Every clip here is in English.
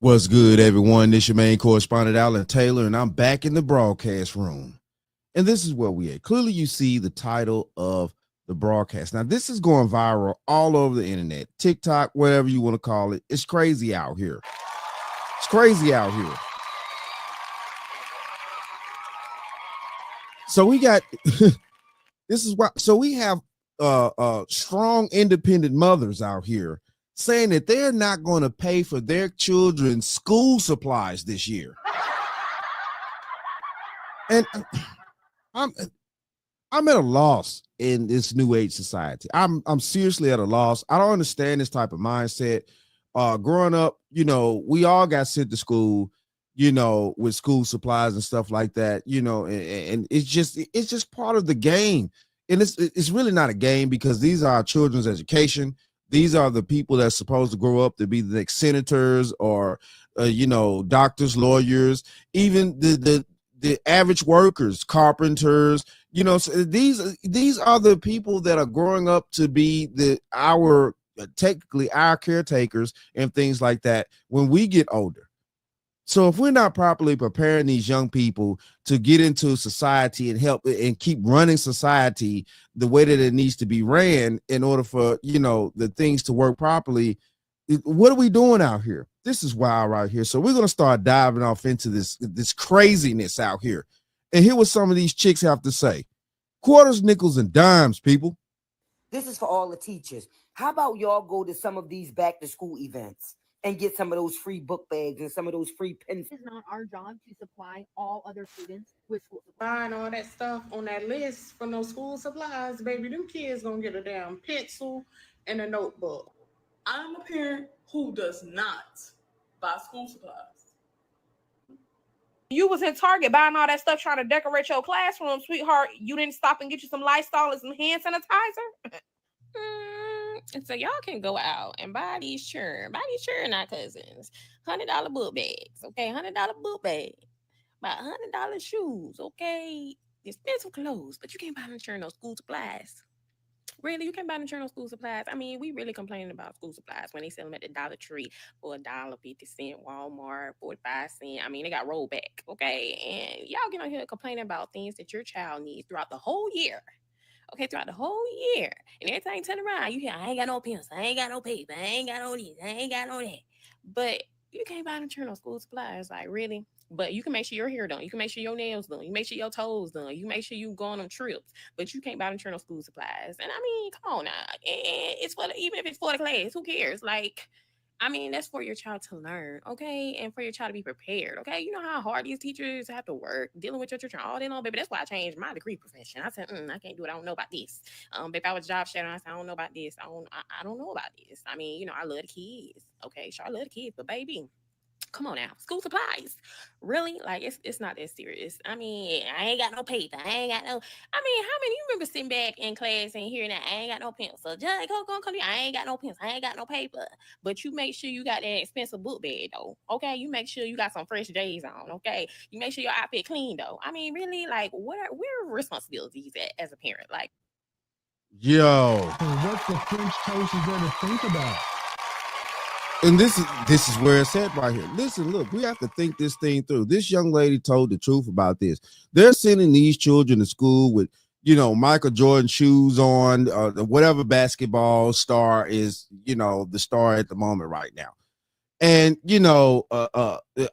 What's good, everyone? This your main correspondent, Alan Taylor, and I'm back in the broadcast room. And this is where we at. Clearly, you see the title of the broadcast. Now, this is going viral all over the internet, TikTok, whatever you want to call it. It's crazy out here. It's crazy out here. So we got this is why. So we have strong, independent mothers out here saying that they're not going to pay for their children's school supplies this year. And I'm at a loss in this new age society. I'm seriously at a loss. I don't understand this type of mindset. Growing up, we all got sent to school, with school supplies and stuff like that, and it's just part of the game. And it's really not a game, because these are our children's education. These are the people that's supposed to grow up to be the next senators or, doctors, lawyers, even the average workers, carpenters. So these are the people that are growing up to be technically our caretakers and things like that when we get older. So if we're not properly preparing these young people to get into society and help and keep running society the way that it needs to be ran in order for, the things to work properly, what are we doing out here? This is wild right here. So we're going to start diving off into this craziness out here. And hear what some of these chicks have to say. Quarters, nickels, and dimes, people. This is for all the teachers. How about y'all go to some of these back to school events and get some of those free book bags and some of those free pens? It's not our job to supply all other students with school supplies. Buying all that stuff on that list for no school supplies, baby, them kids gonna get a damn pencil and a notebook. I'm a parent who does not buy school supplies. You was in Target buying all that stuff trying to decorate your classroom, sweetheart. You didn't stop and get you some Lysol and some hand sanitizer? So y'all can go out and buy these children, our cousins. $100 book bags, okay? $100 book bag. Buy $100 shoes, okay? Expensive clothes, but you can't buy them children no school supplies. Really, you can't buy them children no school supplies. I mean, we really complaining about school supplies when they sell them at the Dollar Tree for $1.50, Walmart 45 cents. I mean, they got rolled back, okay? And y'all get on here complaining about things that your child needs throughout the whole year. Okay, throughout the whole year. And every time you turn around, you hear, I ain't got no pencils, I ain't got no paper, I ain't got no this, I ain't got no that. But you can't buy them children school supplies, like, really? But you can make sure your hair done. You can make sure your nails done. You make sure your toes done. You make sure you go on them trips. But you can't buy them children school supplies. And I mean, come on now. And it's even if it's for the class, who cares? Like, I mean, that's for your child to learn, okay? And for your child to be prepared, okay? You know how hard these teachers have to work dealing with your children all day long, baby. That's why I changed my degree profession. I said, I can't do it. I don't know about this. If I was job shadowing, I said, I don't know about this. I don't know about this. I mean, I love the kids, okay? Sure, I love the kids, but baby, come on now, school supplies, really? Like, it's not that serious. I mean, I ain't got no paper. I mean, how many you remember sitting back in class and hearing that I ain't got no pencil? Just come here. I ain't got no pencil. I ain't got no paper. But you make sure you got that expensive book bag though. Okay, you make sure you got some fresh J's on. Okay, you make sure your outfit clean though. I mean, really, like, where are responsibilities at as a parent? Like, yo, what the French toast is there to think about? And this is where it's at right here. Listen, look, we have to think this thing through. This young lady told the truth about this. They're sending these children to school with, Michael Jordan shoes on, whatever basketball star is, the star at the moment right now. And,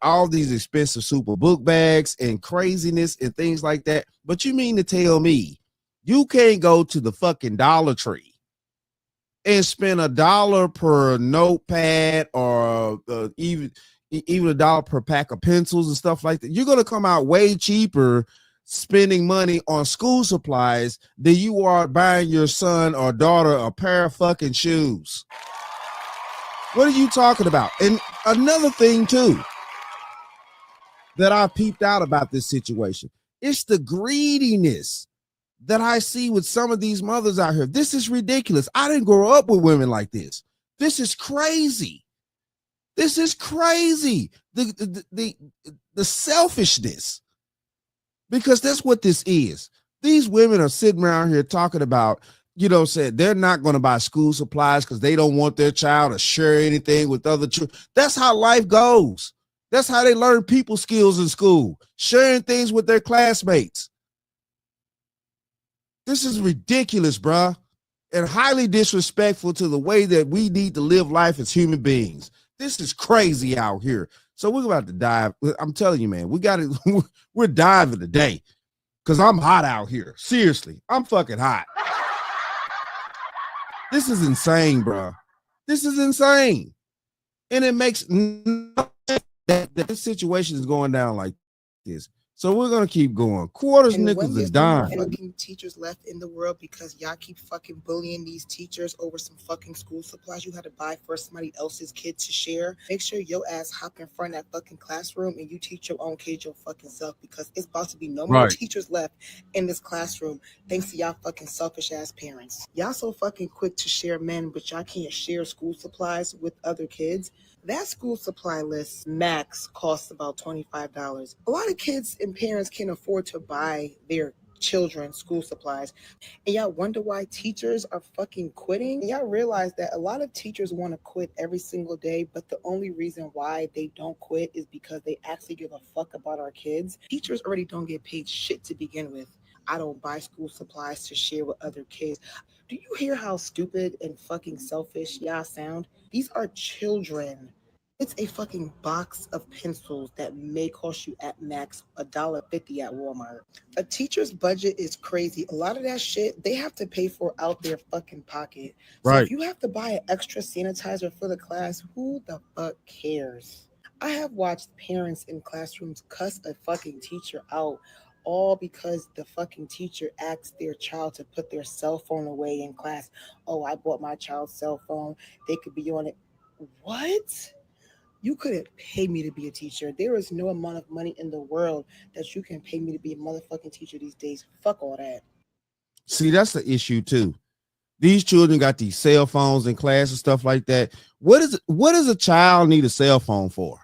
all these expensive super book bags and craziness and things like that. But you mean to tell me you can't go to the fucking Dollar Tree and spend $1 per notepad or even $1 per pack of pencils and stuff like that? You're going to come out way cheaper spending money on school supplies than you are buying your son or daughter a pair of fucking shoes. What are you talking about? And another thing too that I peeped out about this situation, it's the greediness that I see with some of these mothers out here. This is ridiculous. I didn't grow up with women like this. This is crazy. This is crazy. The selfishness, because that's what this is. These women are sitting around here talking about you know, said they're not going to buy school supplies because they don't want their child to share anything with other children. That's how life goes. That's how they learn people skills in school, sharing things with their classmates. This is ridiculous, bruh, and highly disrespectful to the way that we need to live life as human beings. This is crazy out here. So we're about to dive. I'm telling you, man, we got it. We're diving today because I'm hot out here. Seriously, I'm fucking hot. This is insane, bruh. This is insane. And it makes no sense that this situation is going down like this. So we're gonna keep going. Quarters, And nickels, when there's and no more dimes. fucking teachers left in the world because y'all keep fucking bullying these teachers over some fucking school supplies you had to buy for somebody else's kid to share, make sure your ass hop in front of that fucking classroom and you teach your own kid your fucking self, because it's about to be no more Right. teachers left in this classroom thanks to y'all fucking selfish ass parents. Y'all so fucking quick to share men, but y'all can't share school supplies with other kids. That school supply list max costs about $25. A lot of kids and parents can't afford to buy their children school supplies. And y'all wonder why teachers are fucking quitting? Y'all realize that a lot of teachers want to quit every single day, but the only reason why they don't quit is because they actually give a fuck about our kids. Teachers already don't get paid shit to begin with. I don't buy school supplies to share with other kids. Do you hear how stupid and fucking selfish y'all sound? These are children. It's a fucking box of pencils that may cost you at max $1.50 at Walmart. A teacher's budget is crazy. A lot of that shit they have to pay for out their fucking pocket. So Right. if you have to buy an extra sanitizer for the class, who the fuck cares? I have watched parents in classrooms cuss a fucking teacher out, all because the fucking teacher asked their child to put their cell phone away in class. Oh, I bought my child's cell phone. They could be on it. What? You couldn't pay me to be a teacher. There is no amount of money in the world that you can pay me to be a motherfucking teacher these days. Fuck all that. See, that's the issue too. These children got these cell phones in class and stuff like that. What does a child need a cell phone for?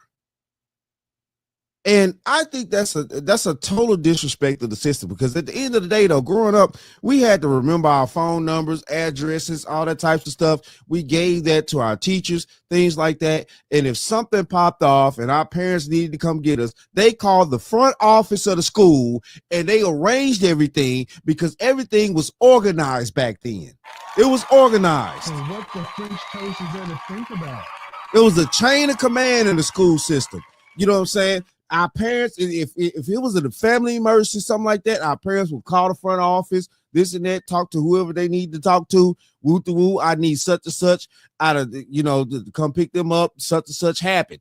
And I think that's a total disrespect of the system, because at the end of the day, though, growing up, we had to remember our phone numbers, addresses, all that types of stuff. We gave that to our teachers, things like that. And if something popped off and our parents needed to come get us, they called the front office of the school and they arranged everything, because everything was organized back then. It was organized. So what the French toast is there to think about? It was a chain of command in the school system. You know what I'm saying? Our parents, if it was a family emergency, something like that, our parents would call the front office, this and that, talk to whoever they need to talk to. Woo to woo, I need such and such out of to come pick them up. Such and such happened.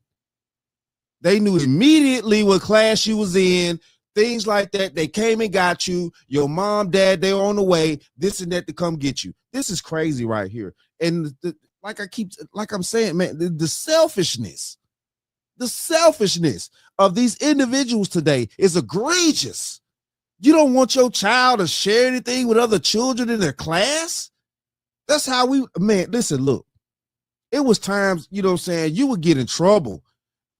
They knew immediately what class you was in, things like that. They came and got you. Your mom, dad, they were on the way, this and that, to come get you. This is crazy right here. And like I'm saying, man, the selfishness of these individuals today is egregious. You don't want your child to share anything with other children in their class? That's how listen, look, it was times, you know what I'm saying, you would get in trouble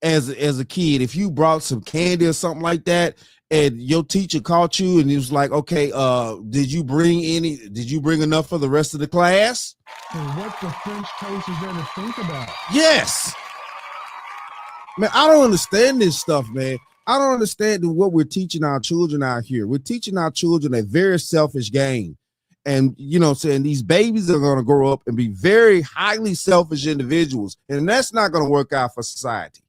as a kid if you brought some candy or something like that, and your teacher caught you and he was like, okay, did you bring enough for the rest of the class? So what the French toast is there to think about? Yes. Man, I don't understand this stuff, man. I don't understand what we're teaching our children out here. We're teaching our children a very selfish game. And, saying these babies are going to grow up and be very highly selfish individuals. And that's not going to work out for society.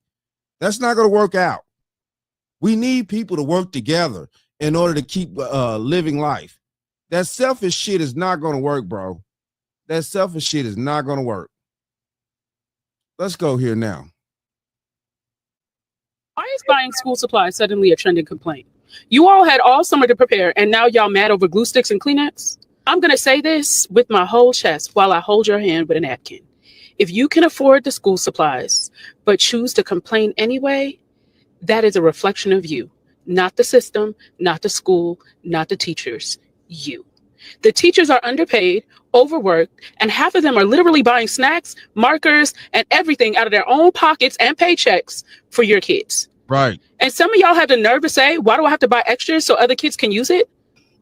That's not going to work out. We need people to work together in order to keep living life. That selfish shit is not going to work, bro. That selfish shit is not going to work. Let's go here now. Why is buying school supplies suddenly a trending complaint? You all had all summer to prepare, and now y'all mad over glue sticks and Kleenex? I'm going to say this with my whole chest while I hold your hand with a napkin. If you can afford the school supplies, but choose to complain anyway, that is a reflection of you, not the system, not the school, not the teachers, you. The teachers are underpaid, overworked, and half of them are literally buying snacks, markers, and everything out of their own pockets and paychecks for your kids. Right. And some of y'all have the nerve to say, why do I have to buy extras so other kids can use it?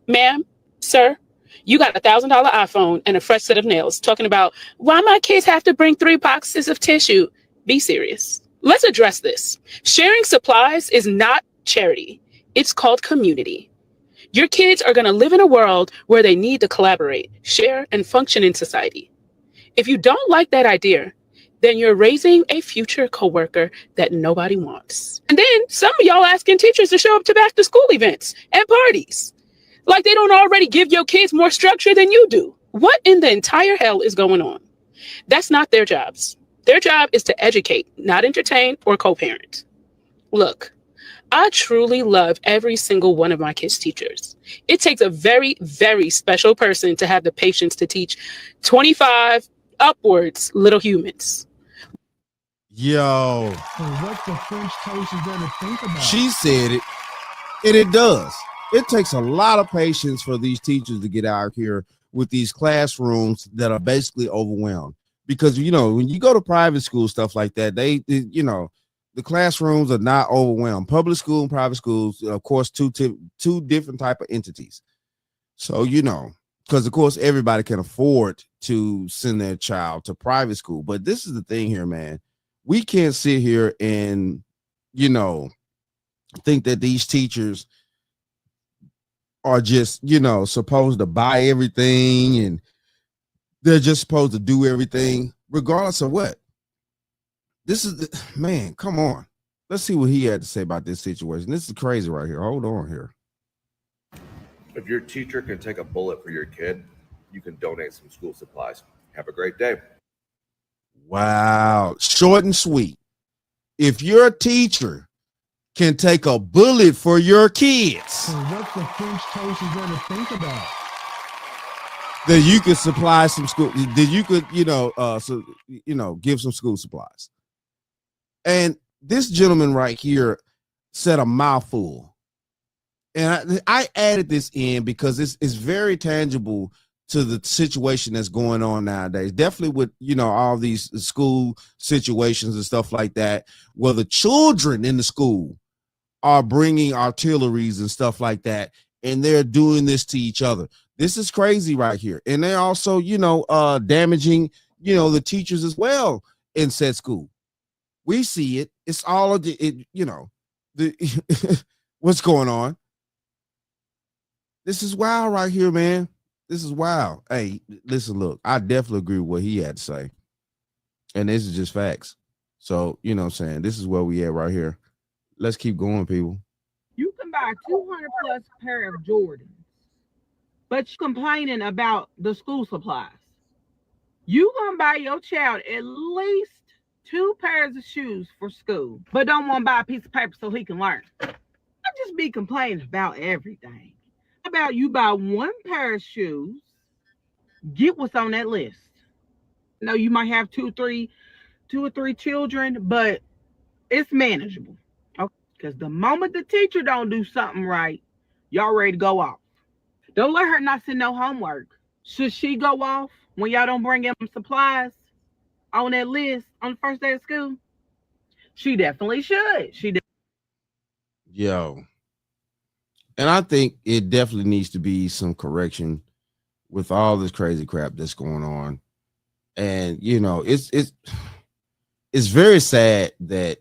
Ma'am, sir, You got $1,000 iPhone and a fresh set of nails talking about why my kids have to bring 3 boxes of tissue. Be serious. Let's address this. Sharing supplies is not charity. It's called community. Your kids are going to live in a world where they need to collaborate, share, and function in society. If you don't like that idea, then you're raising a future coworker that nobody wants. And then some of y'all asking teachers to show up to back to school events and parties. Like they don't already give your kids more structure than you do. What in the entire hell is going on? That's not their jobs. Their job is to educate, not entertain or co-parent. Look, I truly love every single one of my kids' teachers. It takes a very, very special person to have the patience to teach 25 upwards little humans. Yo, What the French toast is there to think about? she said it, and it does. It takes a lot of patience for these teachers to get out here with these classrooms that are basically overwhelmed. Because, you know, when you go to private school, stuff like that, you know, the classrooms are not overwhelmed. Public school and private schools, of course, two different type of entities. So, you know, because, of course, everybody can afford to send their child to private school. But this is the thing here, man. We can't sit here and, you know, think that these teachers are just, you know, supposed to buy everything and they're just supposed to do everything regardless of what. This is man, come on. Let's see what he had to say about this situation. This is crazy right here. Hold on here. If your teacher can take a bullet for your kid, you can donate some school supplies. Have a great day. Wow. Short and sweet. If your teacher can take a bullet for your kids, What the French toast is there to think about? then you could supply some school, then you could, give some school supplies. And this gentleman right here said a mouthful. And I added this in because it's very tangible to the situation that's going on nowadays. Definitely with, you know, all these school situations and stuff like that, where the children in the school are bringing artilleries and stuff like that, and they're doing this to each other. This is crazy right here. And they're also, damaging, the teachers as well in said school. We see it. It's all of what's going on. This is wild right here, man. This is wild. Hey, listen, look, I definitely agree with what he had to say. And this is just facts. So, you know what I'm saying? This is where we at right here. Let's keep going, people. You can buy 200 plus pair of Jordans, but you're complaining about the school supplies. You gonna buy your child at least 2 pairs of shoes for school, but don't want to buy a piece of paper so he can learn. I just be complaining about everything. How about you buy 1 pair of shoes, get what's on that list. No, you might have 2 or 3 children, but it's manageable. Okay, because the moment the teacher don't do something right, y'all ready to go off. Don't let her not send no homework. Should she go off when y'all don't bring in supplies on that list on the first day of school? She definitely should. Yo. And I think it definitely needs to be some correction with all this crazy crap that's going on. And, it's very sad that,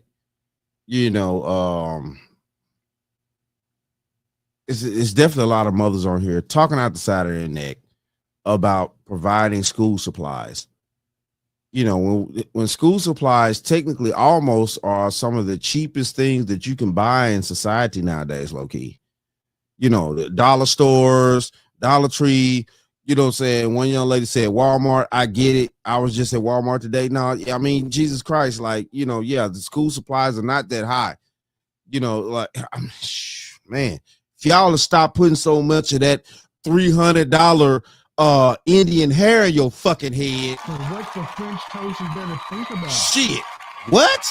it's definitely a lot of mothers on here talking out the side of their neck about providing school supplies. When school supplies technically almost are some of the cheapest things that you can buy in society nowadays, low key. The dollar stores, Dollar Tree, what I'm saying? One young lady said Walmart. I get it. I was just at Walmart today. No, I mean, Jesus Christ, the school supplies are not that high. Man, if y'all to stop putting so much of that $300 Indian hair in your fucking head. What the French toast is there to think about? Shit. What?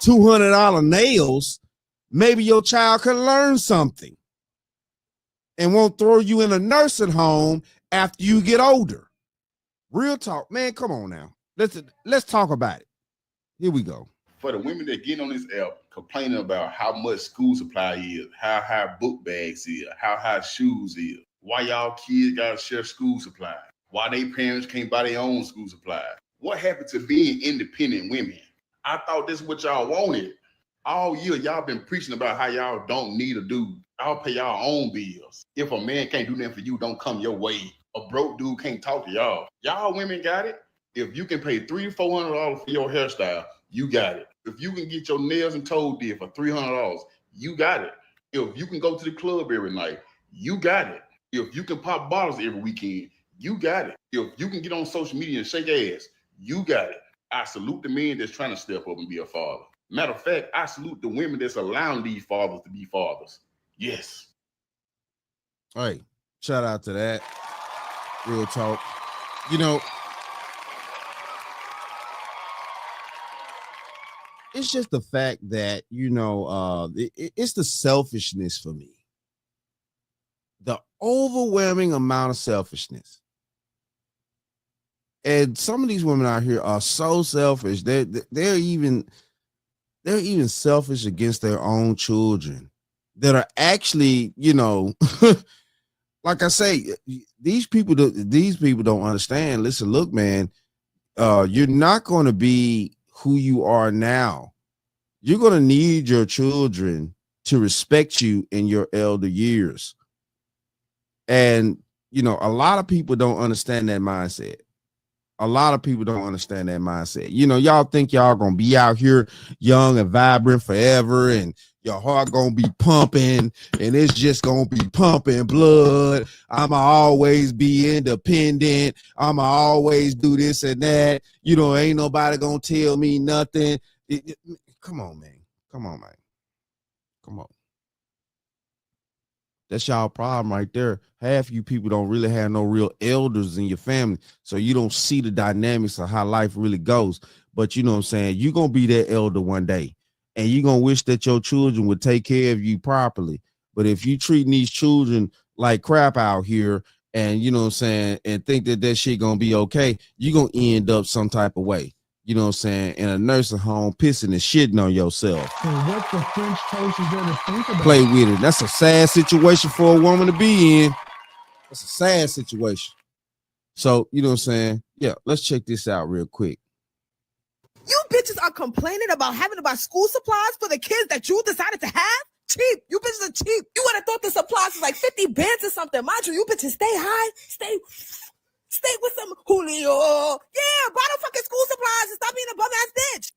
$200 nails. Maybe your child could learn something and won't throw you in a nursing home after you get older. Real talk, man. Come on now. Let's talk about it. Here we go. For the women that get on this app complaining about how much school supply is, how high book bags is, how high shoes is, Why y'all kids gotta share school supplies? Why they parents can't buy their own school supplies? What happened to being independent women? I thought this is what y'all wanted. All year, y'all been preaching about how y'all don't need a dude. Y'all pay y'all own bills. If a man can't do nothing for you, don't come your way. A broke dude can't talk to y'all. Y'all women got it. If you can pay $300 to $400 for your hairstyle, you got it. If you can get your nails and toes did for $300, you got it. If you can go to the club every night, you got it. If you can pop bottles every weekend, you got it. If you can get on social media and shake ass, you got it. I salute the men that's trying to step up and be a father. Matter of fact, I salute the women that's allowing these fathers to be fathers. Yes. All right. Shout out to that. Real talk. You know, it's just the fact that, you know, it's the selfishness for me. The overwhelming amount of selfishness. And some of these women out here are so selfish. They're even selfish against their own children that are actually, you know, like I say, these people don't understand. Listen, look, man, you're not going to be who you are now. You're going to need your children to respect you in your elder years. And, you know, a lot of people don't understand that mindset. A lot of people don't understand that mindset. You know, y'all think y'all gonna be out here young and vibrant forever, and your heart gonna be pumping, and it's just gonna be pumping blood. I'ma always be independent. I'ma always do this and that. You know, ain't nobody gonna tell me nothing. Come on, man. Come on, man. Come on. That's y'all problem right there. Half of you people don't really have no real elders in your family, so you don't see the dynamics of how life really goes. But you know what I'm saying? You're going to be that elder one day, and you're going to wish that your children would take care of you properly. But if you treating these children like crap out here, and you know what I'm saying, and think that shit going to be okay, you're going to end up some type of way. You know what I'm saying? In a nursing home, pissing and shitting on yourself. And what the French toast is there to think about? Play with it. That's a sad situation for a woman to be in. That's a sad situation. So, you know what I'm saying? Yeah, let's check this out real quick. You bitches are complaining about having to buy school supplies for the kids that you decided to have? Cheap. You bitches are cheap. You would have thought the supplies was like 50 bands or something. Mind you bitches stay high, stay with some Julio. Yeah, buy the fucking school supplies and stop being a bum ass bitch.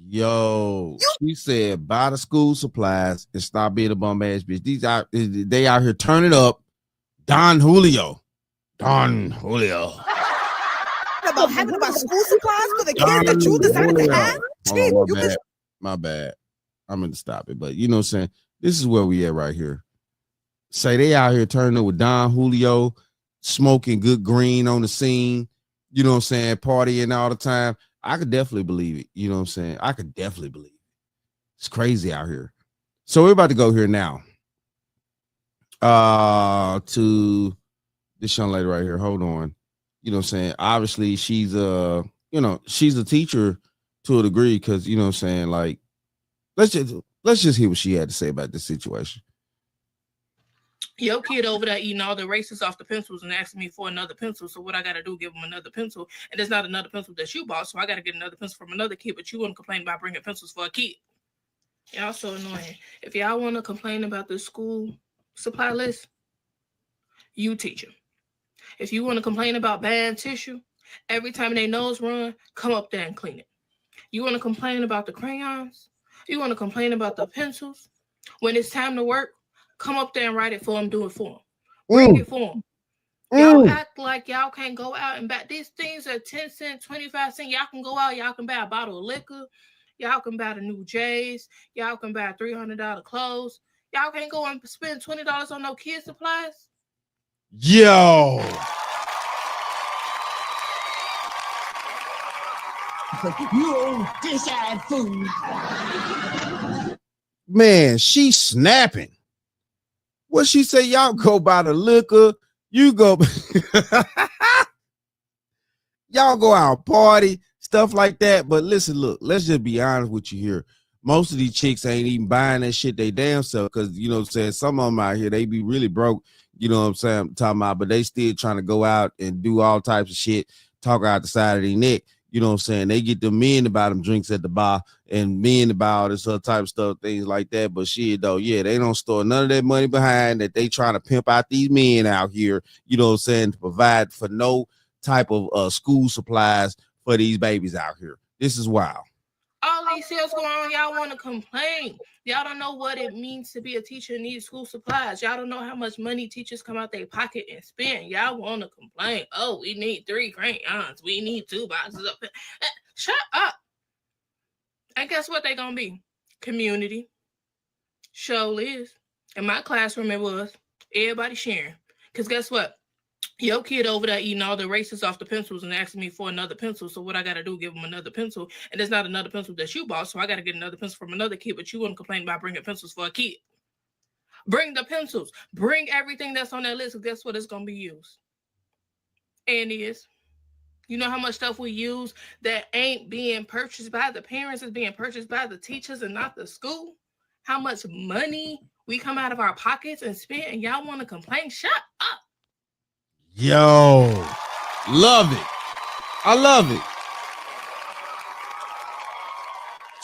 Yo, she said buy the school supplies and stop being a bum ass bitch. They out here turning up. Don Julio. About having to buy school supplies for the kids that you decided to have? Cheap. Oh, my bad. I'm gonna stop it. But you know what I'm saying? This is where we at right here. Say they out here turning up with Don Julio, smoking good green on the scene, you know what I'm saying, partying all the time. I could definitely believe it. You know what I'm saying? I could definitely believe it. It's crazy out here. So we're about to go here now. To this young lady right here. Hold on. You know what I'm saying? Obviously, she's she's a teacher to a degree, because you know what I'm saying, like, let's just hear what she had to say about this situation. Your kid over there eating all the erasers off the pencils and asking me for another pencil. So what I got to do, give him another pencil. And it's not another pencil that you bought. So I got to get another pencil from another kid. But you want to complain about bringing pencils for a kid. Y'all so annoying. If y'all want to complain about the school supply list, you teach them. If you want to complain about bad tissue, every time they nose run, come up there and clean it. You want to complain about the crayons? You want to complain about the pencils? When it's time to work, come up there and write it for them, do it for them. Bring it for them. Y'all act like y'all can't go out and buy these things at 10 cents, 25 cents. Y'all can go out, y'all can buy a bottle of liquor. Y'all can buy the new J's. Y'all can buy $300 clothes. Y'all can't go and spend $20 on no kid supplies. Yo. You dish out food. Man, she snapping. What she say? Y'all go buy the liquor. You go. Y'all go out party, stuff like that. But listen, look, let's just be honest with you here. Most of these chicks ain't even buying that shit they damn self, because, you know what I'm saying, some of them out here, they be really broke, You know what I'm saying? I'm talking about, but they still trying to go out and do all types of shit, talk out the side of their neck. You know what I'm saying? They get the men about them drinks at the bar and men about all this other type of stuff, things like that. But shit, though, yeah, they don't store none of that money behind that. They trying to pimp out these men out here, you know what I'm saying, to provide for no type of school supplies for these babies out here. This is wild. All these sales going on, y'all want to complain. Y'all don't know what it means to be a teacher and need school supplies. Y'all don't know how much money teachers come out their pocket and spend. Y'all want to complain. Oh, we need 3 crayons. We need 2 boxes of pen. Shut up. And guess what they gonna be? Community. Show is. In my classroom, it was everybody sharing. Because guess what? Your kid over there eating all the erasers off the pencils and asking me for another pencil. So what I got to do, give him another pencil. And it's not another pencil that you bought. So I got to get another pencil from another kid. But you wouldn't complain about bringing pencils for a kid. Bring the pencils. Bring everything that's on that list. Guess what? It's going to be used. And is. You know how much stuff we use that ain't being purchased by the parents, is being purchased by the teachers and not the school? How much money we come out of our pockets and spend, and y'all want to complain? Shut up. Yo, love it. I love it.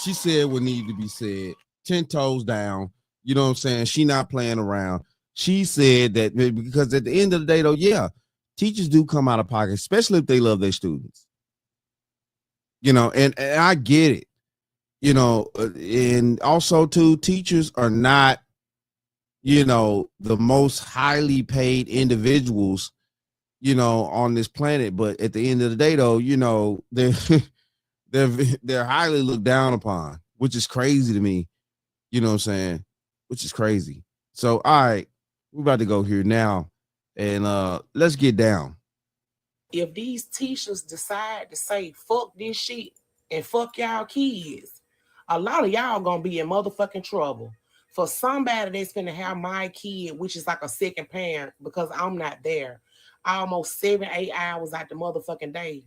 She said what needed to be said. 10 toes down. You know what I'm saying? She not playing around. She said that because at the end of the day, though, yeah, teachers do come out of pocket, especially if they love their students. You know, and I get it. You know, and also, too, teachers are not, you know, the most highly paid individuals, you know, on this planet. But at the end of the day, though, you know, they're highly looked down upon, which is crazy to me. You know what I'm saying? Which is crazy. So, all right, we're about to go here now, and let's get down. If these teachers decide to say fuck this shit and fuck y'all kids, a lot of y'all gonna be in motherfucking trouble. For somebody that's gonna have my kid, which is like a second parent, because I'm not there, almost 7-8 hours out the motherfucking day.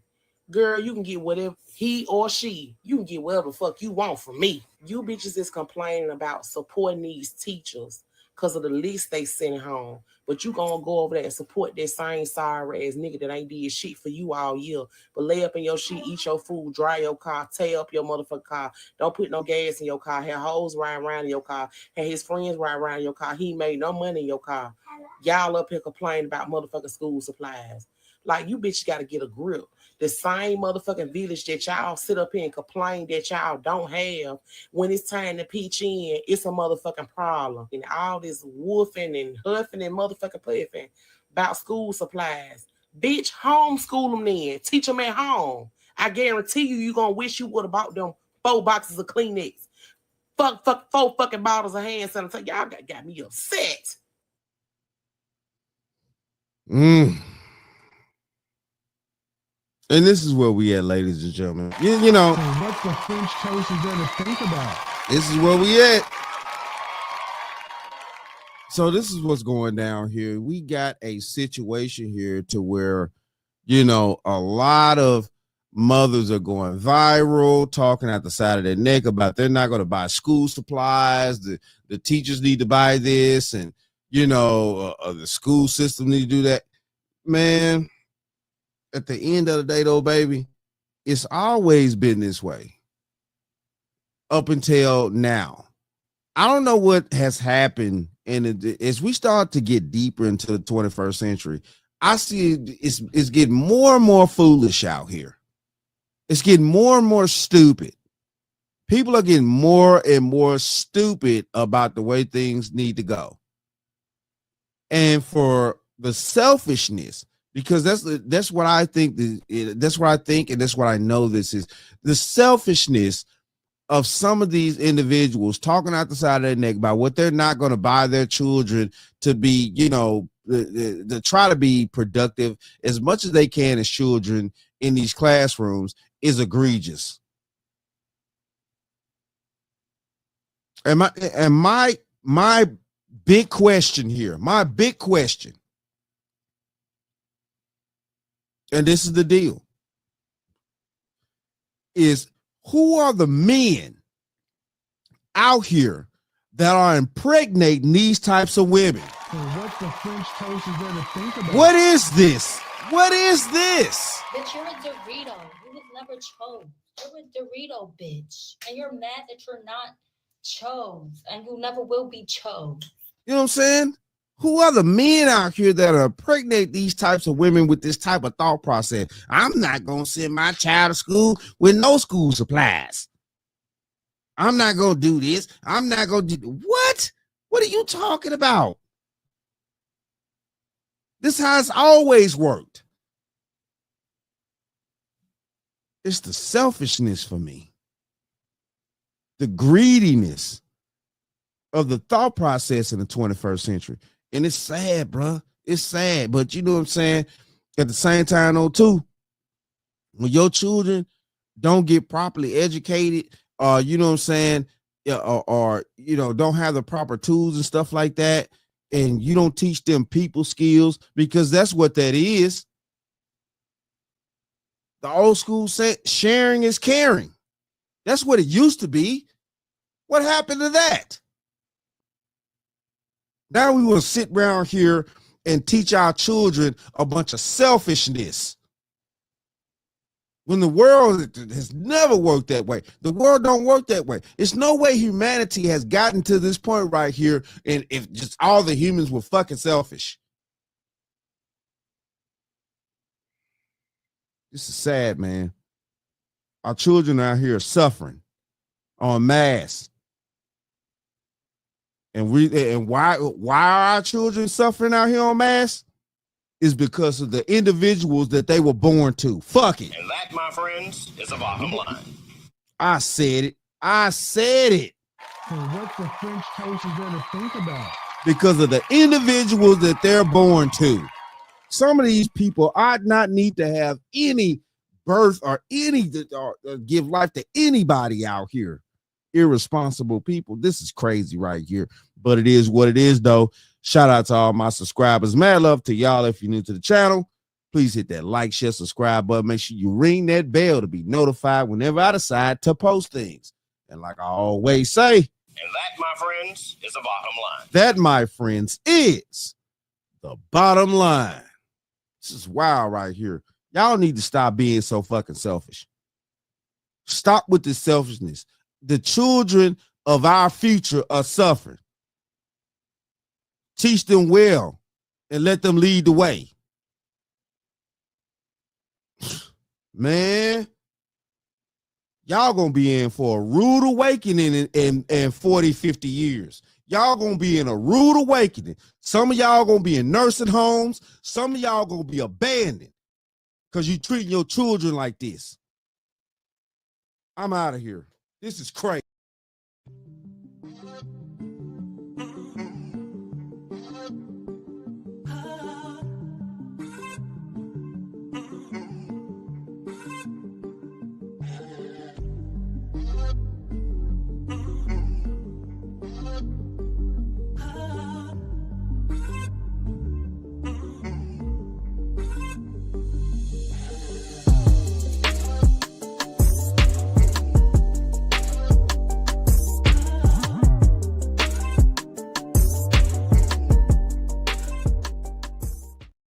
Girl, you can get whatever, he or she, you can get whatever the fuck you want from me. You bitches is complaining about supporting these teachers because of the list they send home. But you gonna go over there and support that same sorry ass nigga that ain't did shit for you all year. But lay up in your shit, eat your food, dry your car, tear up your motherfucking car. Don't put no gas in your car. Have hoes riding around in your car. Have his friends riding around in your car. He made no money in your car. Y'all up here complaining about motherfucking school supplies. Like, you bitches gotta get a grip. The same motherfucking village that y'all sit up here and complain that y'all don't have, when it's time to pitch in, it's a motherfucking problem. And all this woofing and huffing and motherfucking puffing about school supplies. Bitch, homeschool them then. Teach them at home. I guarantee you gonna wish you would have bought them 4 boxes of Kleenex. 4 fucking bottles of hand sanitizer. Y'all got me upset. And this is where we at, ladies and gentlemen. You know, what the French toast is there to think about? This is where we at. So this is what's going down here. We got a situation here to where, you know, a lot of mothers are going viral, talking at the side of their neck about they're not going to buy school supplies. The teachers need to buy this, and, you know, the school system need to do that. Man, at the end of the day, though, baby, it's always been this way up until now. I don't know what has happened, and as we start to get deeper into the 21st century, I see it's getting more and more foolish out here. It's getting more and more stupid. People are getting more and more stupid about the way things need to go. And for the selfishness, because that's what I think. That's what I think, and that's what I know. This is the selfishness of some of these individuals talking out the side of their neck about what they're not going to buy their children to be, you know, to try to be productive as much as they can as children in these classrooms is egregious. And my big question here, and this is the deal, is who are the men out here that are impregnating these types of women? So what the French toast is there to think about? What is this? What is this? Bitch, you're a Dorito. You was never chose. You're a Dorito, bitch. And you're mad that you're not chose. And you never will be chose. You know what I'm saying? Who are the men out here that are impregnate these types of women with this type of thought process? I'm not going to send my child to school with no school supplies. I'm not going to do this. I'm not going to do what? What are you talking about? This has always worked. It's the selfishness for me. The greediness of the thought process in the 21st century. And it's sad, bro. It's sad. But you know what I'm saying? At the same time, though, too, when your children don't get properly educated, you know what I'm saying, or you know, don't have the proper tools and stuff like that, and you don't teach them people skills, because that's what that is. The old school said sharing is caring. That's what it used to be. What happened to that? Now we want to sit around here and teach our children a bunch of selfishness. When the world has never worked that way. The world don't work that way. It's no way humanity has gotten to this point right here, and if just all the humans were fucking selfish. This is sad, man. Our children out here are suffering en masse. And why are our children suffering out here en masse? Is because of the individuals that they were born to. Fuck it. And that, my friends, is the bottom line. I said it. I said it. So what the French toast is there to think about? Because of the individuals that they're born to. Some of these people ought not need to have any birth or any give life to anybody out here. Irresponsible people. This is crazy right here, but it is what it is, though. Shout out to all my subscribers. Mad love to y'all. If you're new to the channel, please hit that like, share, subscribe button. Make sure you ring that bell to be notified whenever I decide to post things. And like I always say, and that, my friends, is the bottom line. That, my friends, is the bottom line. This is wild right here. Y'all need to stop being so fucking selfish. Stop with this selfishness. The children of our future are suffering. Teach them well and let them lead the way. Man, y'all gonna be in for a rude awakening in 40, 50 years. Y'all gonna be in a rude awakening. Some of y'all gonna be in nursing homes. Some of y'all gonna be abandoned because you treating your children like this. I'm out of here. This is crazy.